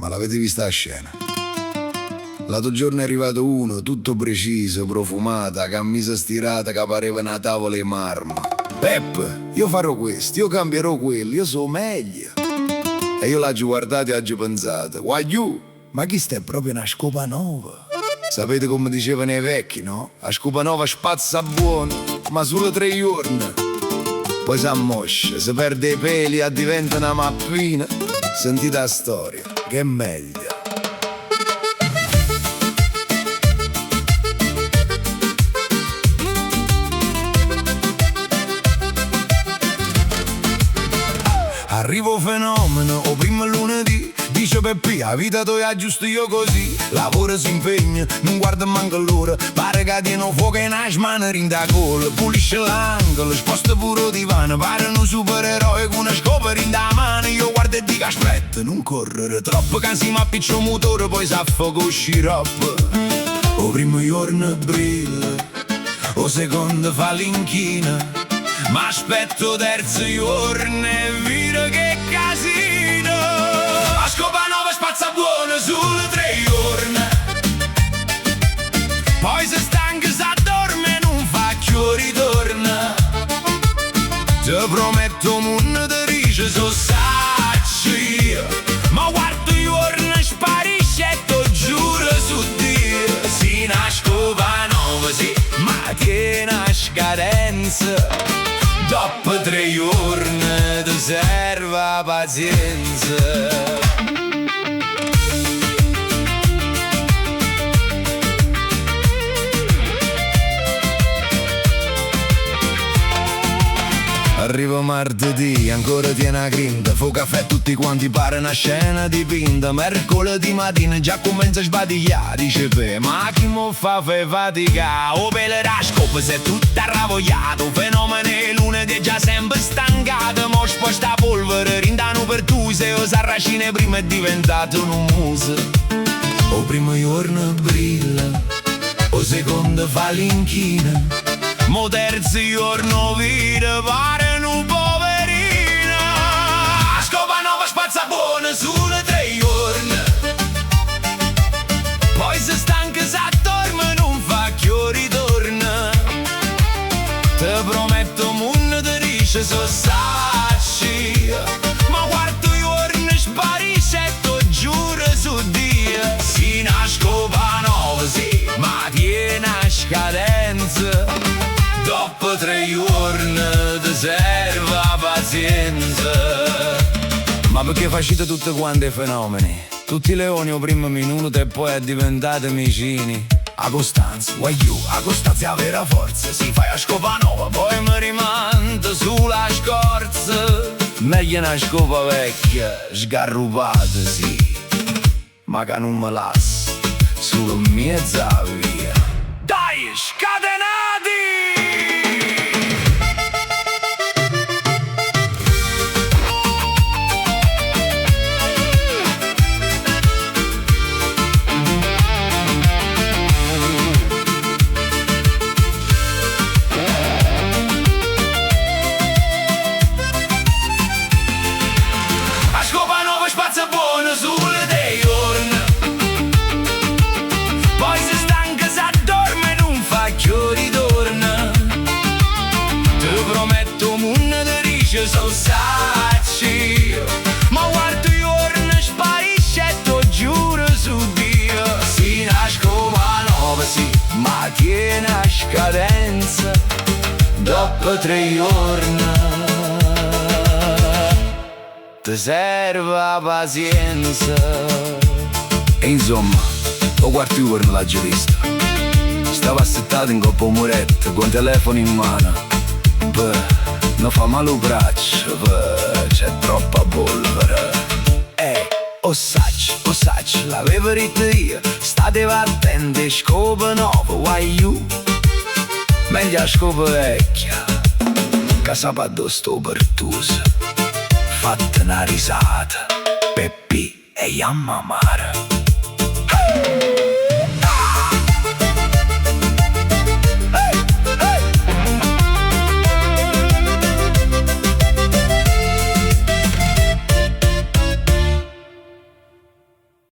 Ma l'avete vista la scena? L'altro giorno è arrivato uno, tutto preciso, profumata, camisa stirata che pareva una tavola di marmo. Pep, io farò questo, io cambierò quello, io so meglio. E io l'ho guardato e ho pensato, guagliù, ma chi sta è proprio una scopa nuova? Sapete come dicevano i vecchi, no? La scopa nuova spazza buono, ma solo 3 giorni. Poi si ammoscia, si perde i peli e diventa una mappina. Sentite la storia, che è meglio. Arrivo fenomeno, o primo lunedì. Dice Peppi, la vita tu è giusto io così. Lavora, si impegna, non guarda manco l'ora. Pare che tiene fuoco in una smana rinda cola. Pulisce l'angolo, sposta pure il divano. Pare un supereroe con una scopa rinda mano. Io guardo e dico aspetta, non correre troppo. Che si m'appiccia il motore, poi s'affoga lo sciroppo. O primo giorno brilla, o secondo fa l'inchina. Ma aspetto terzo giorno e viro che casino. La scopa nuova spazza buona sulle 3 giorni. Poi se stanca s'addorme e non fa più ritorna. Ti prometto un te dice so saccio io. Ma guardo i giorni sparisce e ti giuro su Dio. Sì, una scopa nuova sì, ma tiene a scadenza. Dopo 3 giorni ti serve pazienza. Arrivo martedì, ancora tiene la grinta. Fu caffè tutti quanti pare una scena dipinta. Mercoledì mattina già comincia a sbadigliare. Dice ma chi mo fa fatica? O pelera scopa se tutta arravogliato. Fenomeni lunedì è già sempre stancato. Mo sposta polvere, rindano per tu. Se o sarracine prima è diventato un muso. O primo giorno brilla, o secondo fa l'inchina. Mo terzo giorno vira pare un poverino. La scopa nuova spazza buona sulle 3 giorni. Poi se stanca s'addorme non fa più ritorno. Te prometto mun te dice so sacci. Ma guardo i giorni sparisce e ti giuro su Dio. Sì, una scopa nuova sì, ma tiene a scadenza. Dopo 3 giorni ti serve pazienza. Ma perché facite tutte quante fenomeni? Tutti i leoni o primo minuto e poi diventate vicini. A Costanza, guagliù, a Costanza è la vera forza. Si fai a scopa nuova, poi mi rimando sulla scorza. Meglio una scopa vecchia, sgarrupata sì, ma che non me lascia sulla mezza via. Dai, scatenati! So sacci, ma guardo i giorni sparisce e ti giuro su Dio. Si una scopa nuova sì, ma tiene a scadenza. Dopo 3 giorni ti serve pazienza. E insomma, lo quarto giorno l'ha già vista. Stava assettato in coppa muretto con telefono in mano. Beh, non fa male il braccio, c'è troppa polvere. O saccio, l'avevo detto io. State attenti, scopa nuova, guagliù. Meglio la scopa vecchia, che sapeva dove sto pertuso. Fatta una risata, Peppi e Yammamara.